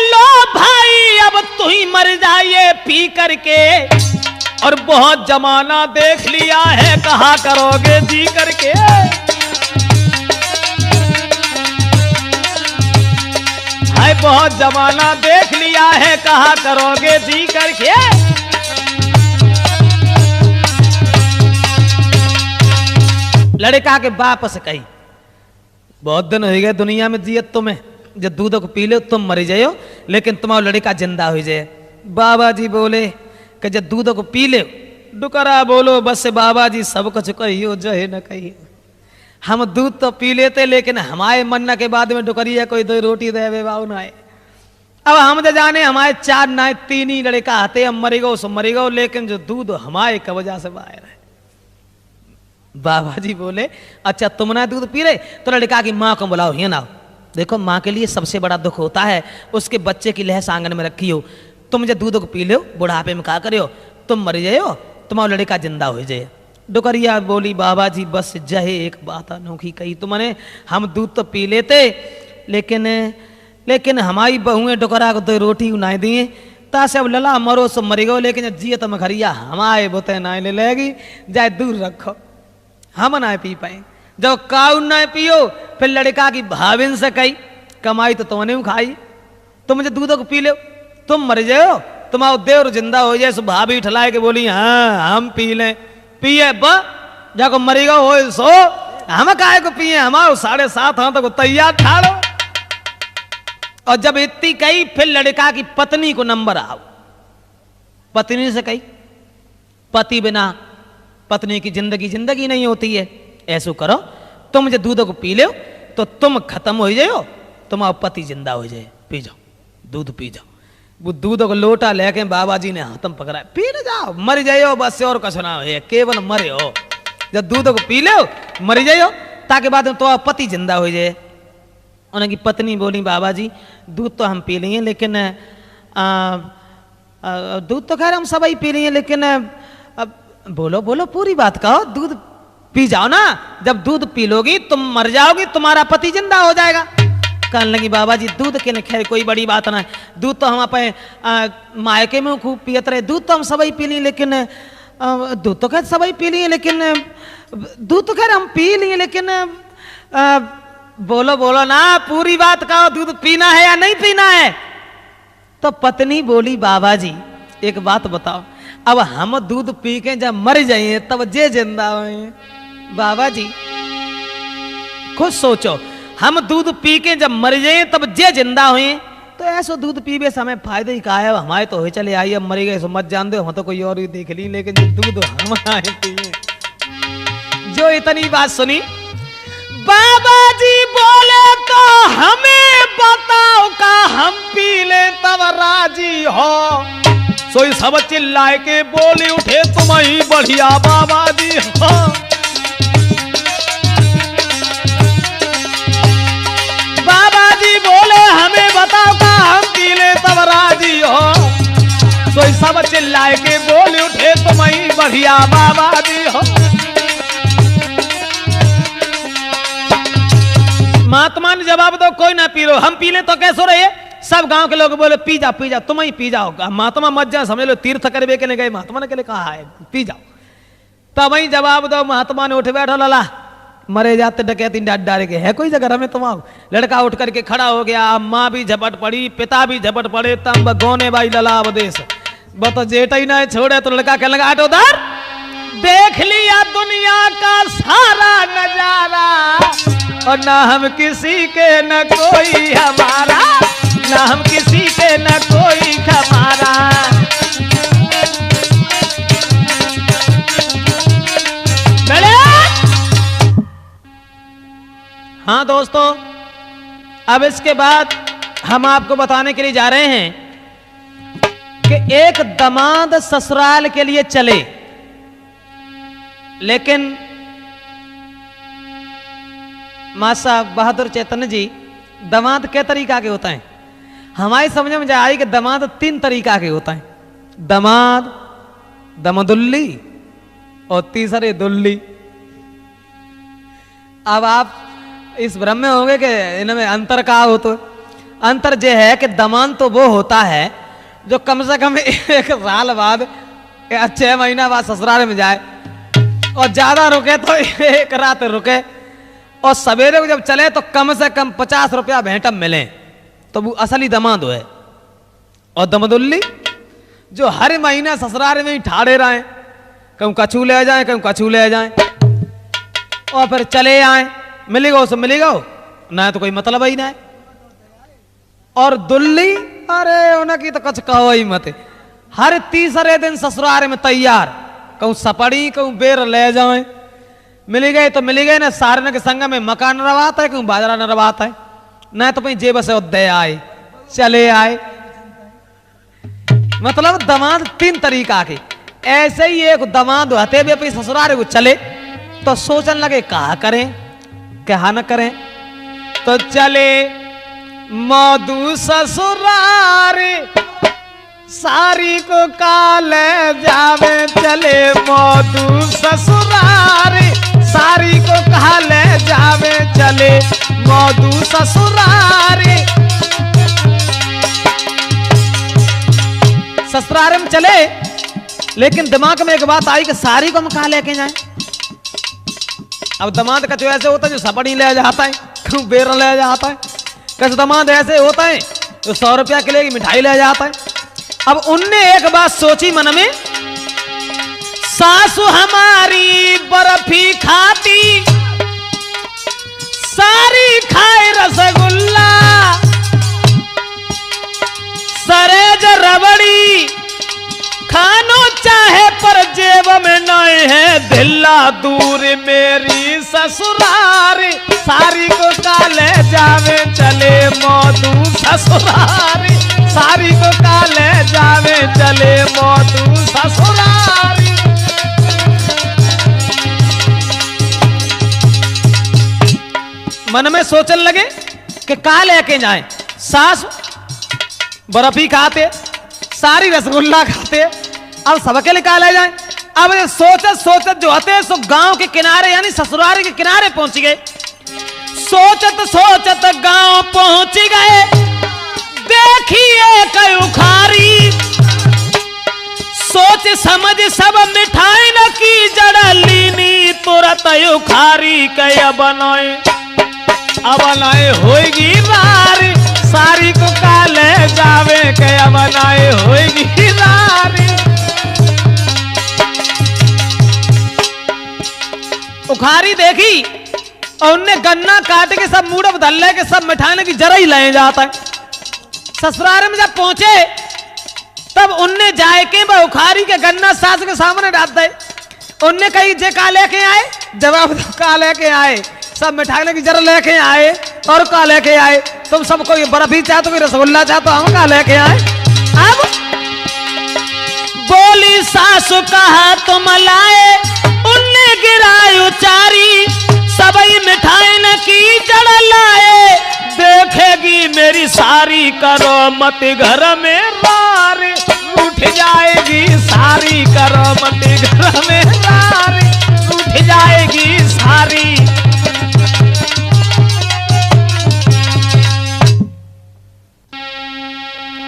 लो भाई अब तू ही मर जाइए पी करके, और बहुत जमाना देख लिया है, कहा करोगे जी करके। हाय बहुत जमाना देख लिया है, कहा करोगे जी करके। लड़का के बाप से कही बहुत दिन हो गए दुनिया में जियत तुम्हें, जब दूध को पी लो तुम मर जाओ, लेकिन तुम्हारा लड़का जिंदा हो जाए। बाबा जी बोले कि जब दूध को पी ले, डुकरा बोलो बस बाबा जी सब कुछ कहियो जो है न कहियो। हम दूध तो पी लेते, लेकिन हमारे मरने के बाद में डुकरिया कोई दो रोटी दे बाबू ना है। अब हम जो जाने हमारे 4 ना 3 ही लड़का आते, हम मरी गो सो मरी गो, लेकिन जो दूध हमारे की वजह से बाहर है। बाबा जी बोले अच्छा तुम ना दूध पी रहे, तो लड़का की माँ को बुलाओ, ये ना। देखो माँ के लिए सबसे बड़ा दुख होता है उसके बच्चे की लहस आंगन में रखी हो। तुम जब दूध को पी लो, बुढ़ापे में कहा करो तुम मर जाओ, तुम्हारा लड़का जिंदा हो जाए। डुकरिया बोली बाबा जी बस जहे एक बात अनोखी कही तुमने, हम दूध तो पी लेते, लेकिन हमारी बहुएं डुकरा को 2 रोटी उनाए दिए, तासे अब लला मरो सो मरी गो, लेकिन जियत में खरिया हमारे बोते ना ले लेगी, जाए दूर रखो, हम ना पी पाए। जब काउ ना पियो, फिर लड़का की भाविन से कही कमाई तो तुमने खाई, तुम जो दूध को पी लो तुम मर जाओ, तुम्हारा देवर जिंदा हो जाए। सो भाभी ठलाए के बोली हाँ हम पी लें, पिए जाको मरेगा हो सो, हम काहे को पिए, हमारे 7.5 हाथ को तैयार ठाड़ो। और जब इतनी कही फिर लड़का की पत्नी को नंबर आओ, पत्नी से कही पति बिना पत्नी की जिंदगी नहीं होती है, ऐसो करो तुम जो दूध को पी लो तो तुम खत्म हो जाओ, तुम्हारा पति जिंदा हो जाए, पी जाओ दूध पी जाओ। वो दूध को लोटा लेके बाबा जी ने हाथम पकड़ा, पी न जाओ मर जाओ, बस और कुछ ना है, केवल मरे हो। जब दूध को पी लो मर जाओ, ताकि बाद में तुम्हारा पति जिंदा हो जाए। उनकी पत्नी बोली बाबा जी दूध तो हम पी लिए, लेकिन दूध तो खैर हम सब ही पी लिए, लेकिन बोलो बोलो पूरी बात कहो, दूध पी जाओ ना, जब दूध पी लोगी तुम मर जाओगी, तुम्हारा पति जिंदा हो जाएगा। कहने लगी बाबा जी दूध के न खैर कोई बड़ी बात ना है, दूध तो हम अपने मायके में खूब पियत रहे, दूध तो हम सब ही पी लिए, लेकिन दूध तो खैर सब ही पी लिए, लेकिन दूध तो खैर हम पी लिए, लेकिन बोलो ना पूरी बात कहो, दूध पीना है या नहीं पीना है। तो पत्नी बोली बाबा जी एक बात बताओ, अब हम दूध पी के जब मर जाइए तब जे जिंदा हुए। बाबा जी खुद सोचो, हम दूध पी के जब मर जाए तब जे जिंदा हुए, तो ऐसो दूध पीबे समय फायदे ही कहा है, हमारे तो हो चले आई, अब मरी गए सो मत जान दो, हम तो कोई और ही देख ली, लेकिन दूध हम आए पिए। जो इतनी बात सुनी बाबा जी बोले तो हमें बताओ का हम पी ले तब राजी हो। सोई सब चिल्लाए के बोले उठे तुम ही बढ़िया बाबा जी हो। बाबा जी बोले हमें बताओ का हम पी ले तब राजी हो। सोई सब चिल्लाए के बोले उठे तुम ही बढ़िया बाबा जी हो। महात्मा ने जवाब दो कोई ना पी लो, हम पी ले तो कैसो रहे। सब गांव के लोग बोले पी जा तुम ही पी जाओ, महात्मा मत जा समझ लो तीर्थ करवे के लिए गए, महात्मा ने के लिए कहा है पी जाओ। तब वही जवाब दो। महात्मा ने उठ बैठा, लला मरे जाते डकैती डांट डालेंगे, है कोई जगह हमें तुम। लड़का उठ करके खड़ा हो गया, माँ भी झपट पड़ी, पिता भी झपट पड़े, तब गोने भाई लला अवदेश बतो जेठ ही ना छोड़े। तो लड़का कहने लगा, उधर देख लिया दुनिया का सारा नजारा, और ना हम किसी के न कोई हमारा, ना हम किसी के न कोई हमारा। हाँ दोस्तों, अब इसके बाद हम आपको बताने के लिए जा रहे हैं कि एक दामाद ससुराल के लिए चले, लेकिन मां साहब बहादुर चैतन्य जी, दामाद के तरीका के होता है? हमारी समझ में आई कि दामाद 3 तरीका के होता है। दामाद, दमदुल्ली और तीसरे दुल्ली। अब आप इस भ्रम में होंगे कि इनमें अंतर का हो, तो अंतर यह है कि दामाद तो वो होता है जो कम से कम 1 साल बाद या 6 महीना बाद ससुराल में जाए, और ज्यादा रुके तो 1 रात रुके, और सवेरे को जब चले तो कम से कम 50 रुपया भेंटम मिले, तो वो असली दामाद है। और दमदुल्ली जो हर महीना ससुराल में ही ठाड़े रहे, कहूँ कछू ले जाए, कहूँ कछू ले जाए, और फिर चले आए, मिलेगा उसे मिलेगा ना, तो कोई मतलब ही ना है। और दुल्ली, अरे उनकी तो कुछ कहो ही मत, हर तीसरे दिन ससुराल में तैयार, कहूँ सपड़ी कहूँ बेर ले जाए, मिली गए तो मिली गए ना। सारन के संग में मकान रवाता है, कहूँ बाजरा न रवाता है, ना तो जेब से उदय आए चले आए। मतलब दामाद 3 तरीका के। ऐसे ही एक दामाद हते भी अपनी ससुराल को चले तो सोचने लगे कहा करें क्या न करें, तो चले मधु ससुराल सारी को काले जावे, चले मधु ससुराल सारी को काले जावे, चले मधु ससुराल। ससुराल में चले, लेकिन दिमाग में एक बात आई कि सारी को हम कहा लेके जाए। अब दामाद का जो ऐसे होता है जो सपड़ी ले जाता है, क्यों बेर ले जाता है, कैसे दामाद ऐसे होता है जो 100 रुपया किलो की मिठाई ले जाता है। अब उनने एक बात सोची मन में, सासू हमारी बर्फी खाती, सारी खाए रसगुल्ला, सरेज रबड़ी खानो चाहे पर जेब में नहीं है धिल्ला, दूर मेरी ससुराल सारी को काले जावे, चले मधु ससुराल सारी को काले जावे, चले मधु ससुराल। मन में सोचने लगे कि का लेके जाए। सास बर्फी खाते, सारी रसगुल्ला खाते, अब सबके लिए का ले जाए। अब सोचत सोचत जो हते सो गांव के किनारे यानी ससुराल के किनारे पहुंच गए। सोचत सोचत गांव पहुंच गए, देखिए कई उखारी, सोच समझ सब मिठाई न की जड़ लीनी, तुरंत उखारी कया बनाए, अब बनाए होगी रारी सारी को काले जावे, कया बनाए होगी रारी। उखारी देखी और उनने गन्ना काट के सब मूड धल्ले के सब मिठाने की जरा ही ले जाता है। ससुराल में जब पहुंचे तब उनने जाए के उखारी के गन्ना सास के सामने डालता है। उनने कही जे का लेके आए, जवाब दो का लेके आए, सब मिठाने की जरा लेके आए, और का लेके आए, तुम सबको ये बर्फी चाहते कोई रसगुल्ला चाहते, हम का लेके आए। अब बोली सासु कहा तुम लाए, उनने गिराई उचारी, सबई मिठाई न की जड़ लाए, देखेगी मेरी सारी करो मत घर में रारी, उठ जाएगी सारी करो मत घर में रारी, उठ जाएगी सारी।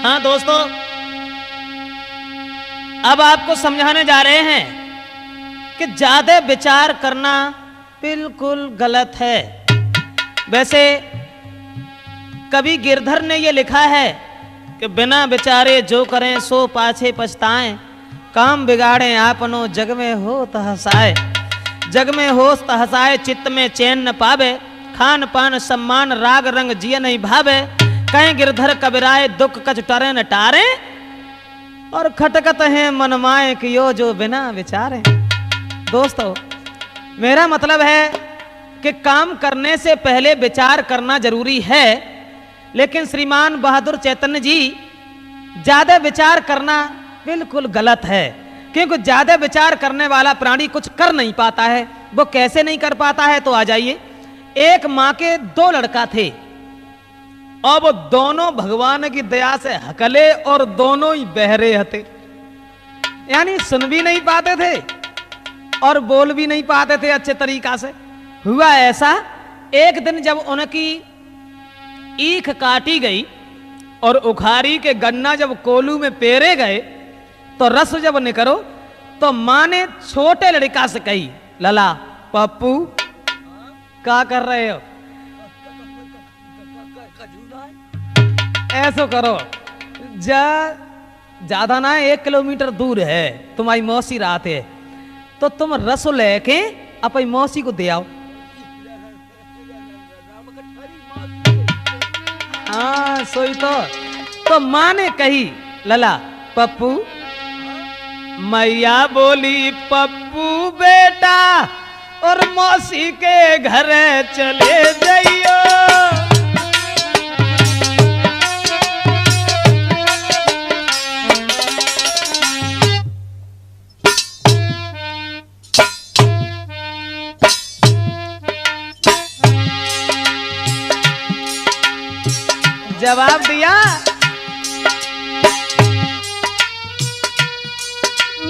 हाँ दोस्तों, अब आपको समझाने जा रहे हैं कि ज्यादा विचार करना बिल्कुल गलत है। वैसे कवि गिरधर ने ये लिखा है कि बिना विचारे जो करें सो पाछे पछताएं, काम बिगाड़े आपनो जग में हो हसाए, जग में हो हसाए चित्त में चैन न पावे, खान पान सम्मान राग रंग जिय नहीं भावे, कहीं गिरधर कबीराए दुख कछ टरे न टारे, और खटकत है मनमाए कियो जो बिना विचारे। दोस्तों, मेरा मतलब है कि काम करने से पहले विचार करना जरूरी है, लेकिन श्रीमान बहादुर चैतन्य जी ज्यादा विचार करना बिल्कुल गलत है, क्योंकि ज्यादा विचार करने वाला प्राणी कुछ कर नहीं पाता है। वो कैसे नहीं कर पाता है, तो आ जाइए। एक मां के 2 लड़का थे, अब दोनों भगवान की दया से हकले और दोनों ही बहरे हते, यानी सुन भी नहीं पाते थे और बोल भी नहीं पाते थे अच्छे तरीका से। हुआ ऐसा, एक दिन जब उनकी ईख काटी गई और उखारी के गन्ना जब कोलू में पेरे गए तो रस जब निकलो, तो मां ने छोटे लड़का से कही, लला पप्पू क्या कर रहे हो, ऐसो करो, ज्यादा ना 1 किलोमीटर दूर है तुम्हारी मौसी रात है, तो तुम रस लेके अपनी मौसी को दे आओ। हाँ सोई तो मां ने कही, लला पप्पू, मैया बोली पप्पू बेटा और मौसी के घर चले जाइयो। जवाब दिया,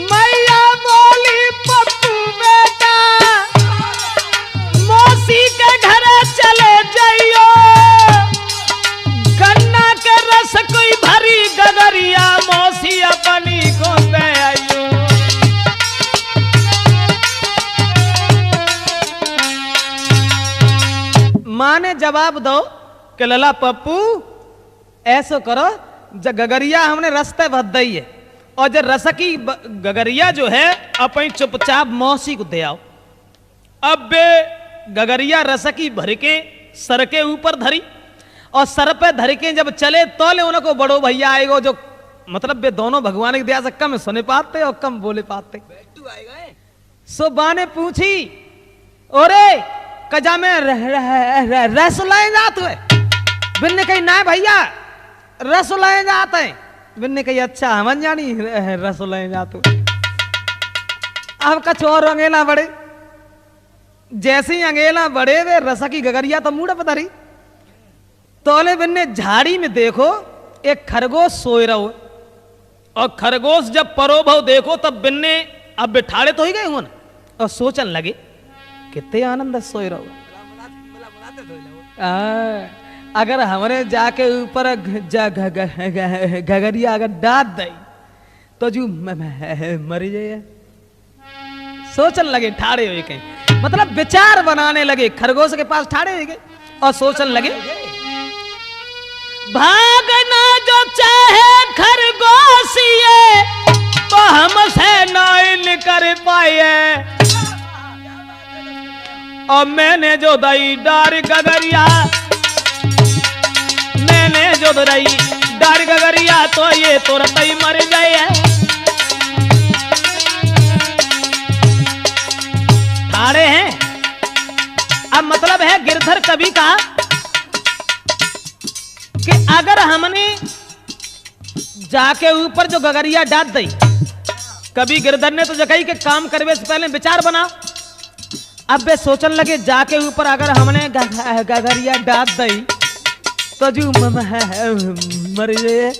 मैया बोली पप्पू बेटा मौसी के घर चले जाइयो, गन्ना के रस कोई भरी गगरिया मौसी अपनी को दे आइयो। मां ने जवाब दो कि लला पप्पू ऐसो करो, जब गगरिया हमने रस्ते भर दी है, और जब रस की गगरिया जो है अपनी चुपचाप मौसी को दे आओ। अब बे गगरिया रस की भर के सर के ऊपर धरी, और सर पे धर के जब चले तो ले उनको बड़ो भैया आएगो, जो मतलब वे दोनों भगवान की दया से कम सुने पाते और कम बोले पाते। सो बा ने पूछी, ओरे कजा में रस लाए जाते है? बिन्ने कही ना भैया रस लाए जाते हैं। बिन्ने कही अच्छा हमन जानी रस लाए जाते। अब कछ और अंगेला बड़े, जैसे ही अंगेला बड़े वे रस की गगरिया तो मुड़ पता रही। तोले बिन्ने झाड़ी में देखो एक खरगोश सोए रहो, और खरगोश जब परोभव देखो तब बिन्ने अब बिठाड़े तो ही गए हुआ, और सोचन लगे कितने आनंद सोए रहो। अगर हमने जाके ऊपर गगरिया अगर डाल दई तो जो मर जाए। सोचन लगे ठाड़े हुए कहीं, मतलब विचार बनाने लगे, खरगोश के पास ठाड़े हुए और सोचन लगे भागना जो चाहे खरगोश ये तो हमसे नहीं कर पाए, और मैंने जो दई डार गगरिया, मैंने जो दई डार गगरिया तो ये तुरंत ही मर गए। ठाड़े हैं। अब मतलब है गिरधर कवि का कि अगर हमने जाके ऊपर जो गगरिया डाल दी, कभी गिरधर ने तो जगही के काम करवे से पहले विचार बना। अब वे सोचने लगे जाके ऊपर अगर हमने गगरिया डाल दी तो जो मर जाए,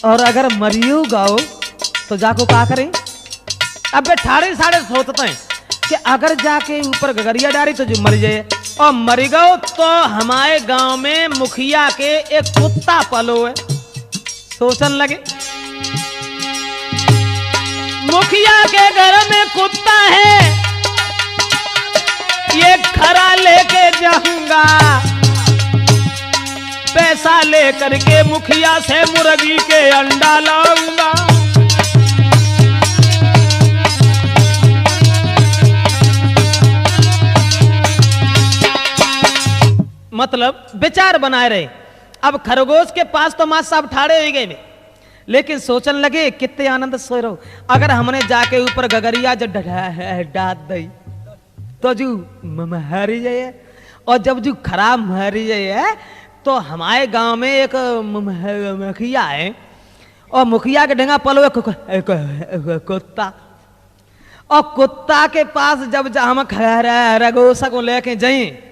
और अगर मरियो गाओ तो जाको क्या करें। अब वे ठाड़े साड़े सोचते हैं कि अगर जाके ऊपर गगरिया डाली तो जो मर जाए, और मर गओ तो हमारे गांव में मुखिया के एक कुत्ता पलो है। सोचन लगे मुख मुखिया के घर में कुत्ता है, ये खरा लेके जाऊंगा, पैसा लेकर के मुखिया से मुर्गी के अंडा लाऊंगा। मतलब विचार बनाए रहे। अब खरगोश के पास तो मां साहब ठाड़े हो गए, लेकिन सोचने लगे कितने आनंद सो रहो, अगर हमने जाके ऊपर गगरिया जो डाल दी तो जू मरी जाए, और जब जू खराब मरी जाए तो हमारे गांव में एक मुखिया है, और मुखिया के ढंगा पलो कुत्ता, और कुत्ता के पास जब हम खरगोश को लेके जाए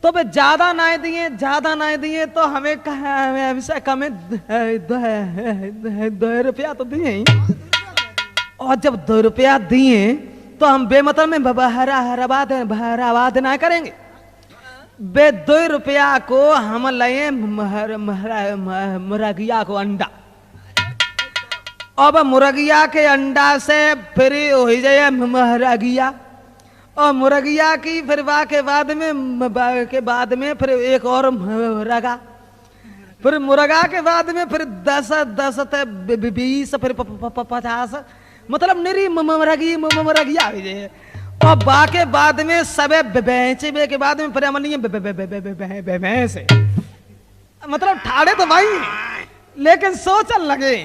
तो वे ज्यादा ना दिए तो हमें कमे 2 रुपया तो दिए, और जब 2 रुपया दिए तो हम बेमतलब में भराबाद ना करेंगे। बे 2 रुपया को हम लाए मुर्गिया को अंडा, अब मुर्गिया के अंडा से फिर हो जाए मुर्गिया, और मुर्गिया की फिर के बाद में फिर एक और मुर्गा, फिर मुर्गा के बाद में फिर 10 20 फिर 50, मतलब निरी मुर्गिया हो जाए, और बाके बाद में सबे बेचे के बाद में फिर हमने भैंस, मतलब ठाड़े तो भाई, लेकिन सोचन लगे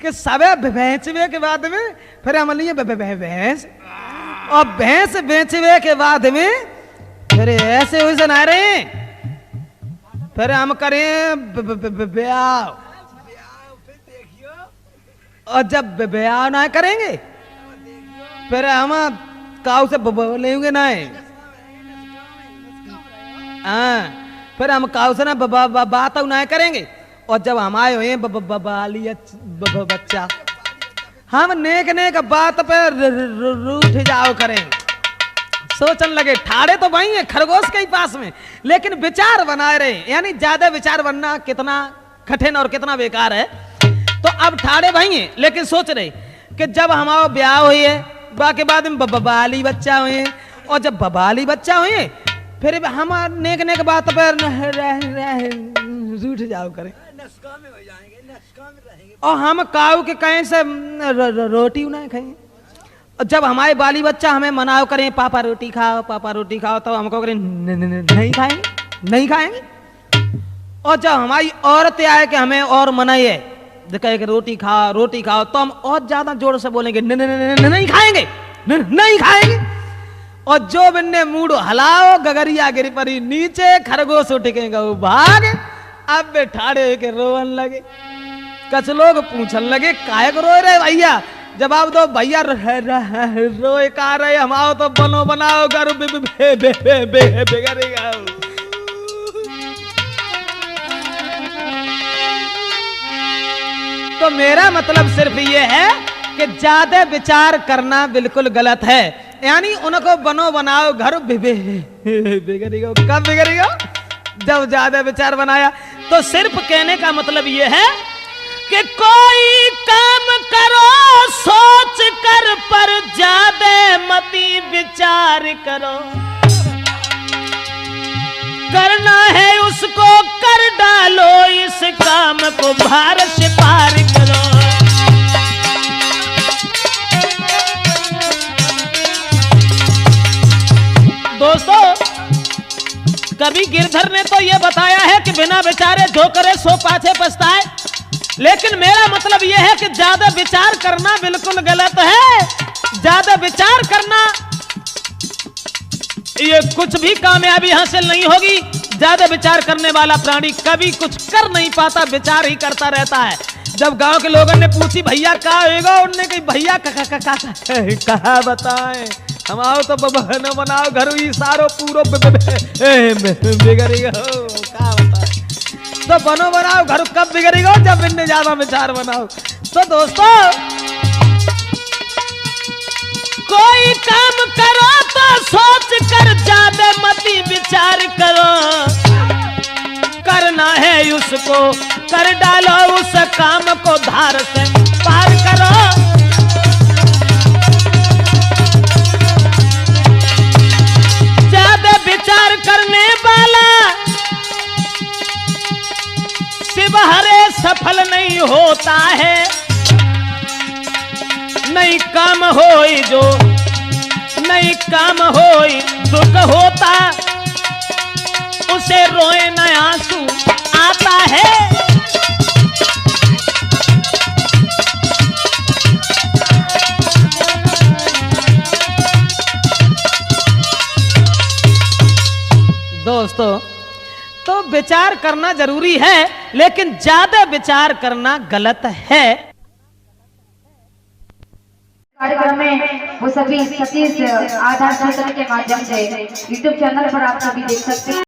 कि सबे बेचवे के बाद में फिर हमने भैंस, और भैंस बेचवे के बाद में फिर ऐसे वैसे ना रहे, फिर हम करें ब्याह, और जब ब्याह ना करेंगे फिर हम काऊ से बोलेंगे ना, हाँ, फिर हम काऊ से ना बात ना करेंगे, और जब हम आए हुए बाली बच्चा हम नेक बात पे रूठ जाओ करें। सोचन लगे ठाड़े तो वही है खरगोश के ही पास में, लेकिन विचार बनाए रहे, यानी ज्यादा विचार बनना कितना कठिन और कितना बेकार है। तो अब ठाड़े वही है, लेकिन सोच रहे कि जब हमारा ब्याह हुई है, बाकी बाद में बाली बच्चा हुए, और जब बाली बच्चा हुए फिर हम नेक बात पर रूठ जाओ करें, और हम काऊ के कहीं से रोटी ना खाएं, और जब हमारे बाली बच्चा हमें मनाओ करें पापा रोटी खाओ तो हमको करें नहीं खाएंगे, और जब हमारी औरत आए कि हमें और मनाइए कहे कि रोटी खाओ तो हम और ज्यादा जोर से बोलेंगे नहीं खाएंगे, और जो बिन्ने मूड हलाओ गगरिया गिरी परी नीचे, खरगोश उठेगा वो भाग। अब वे ठाड़े के रोवन लगे, कुछ लोग पूछन लगे काहे को रोए रहे भैया, जवाब दो भैया रोए का रहे, हम आओ तो बनाओ घर बिगड़ेगा। तो मेरा मतलब सिर्फ ये है कि ज्यादा विचार करना बिल्कुल गलत है, यानी उनको बनाओ घर बिगड़ेगा। कब बिगड़ेगा? जब ज्यादा विचार बनाया। तो सिर्फ कहने का मतलब ये है कि कोई काम करो सोच कर, पर ज्यादा मती विचार करो, करना है उसको कर डालो, इस काम को भार से पार करो। दोस्तों, कभी गिरधर ने तो यह बताया है कि बिना विचारे जो करे सो पाछे पछताए, लेकिन मेरा मतलब यह है कि ज्यादा विचार करना बिल्कुल गलत है। ज्यादा विचार करना ये कुछ भी कामयाबी हासिल नहीं होगी। ज्यादा विचार करने वाला प्राणी कभी कुछ कर नहीं पाता, विचार ही करता रहता है। जब गांव के लोगों ने पूछी भैया क्या होगा, उन्होंने कही भैया कहा बताएं, हम आओ तो न बनाओ घर ही सारो पूरो बिगड़ेगा। क्या बताएं? तो बनो बनाओ घर कब बिगड़ेगा? जब इनने ज्यादा विचार बनाओ। तो दोस्तों, कोई काम करो तो सोच कर, ज्यादा मती विचार करो, करना है उसको कर डालो, उस काम को धार से पार करो। होई जो नहीं काम होई दुख होता उसे रोए न आंसू आता है। दोस्तों, तो विचार करना जरूरी है, लेकिन ज्यादा विचार करना गलत है। कार्यक्रम में वो सभी सतीश आधार क्षेत्र के माध्यम से यूट्यूब चैनल पर आप सभी देख सकते हैं।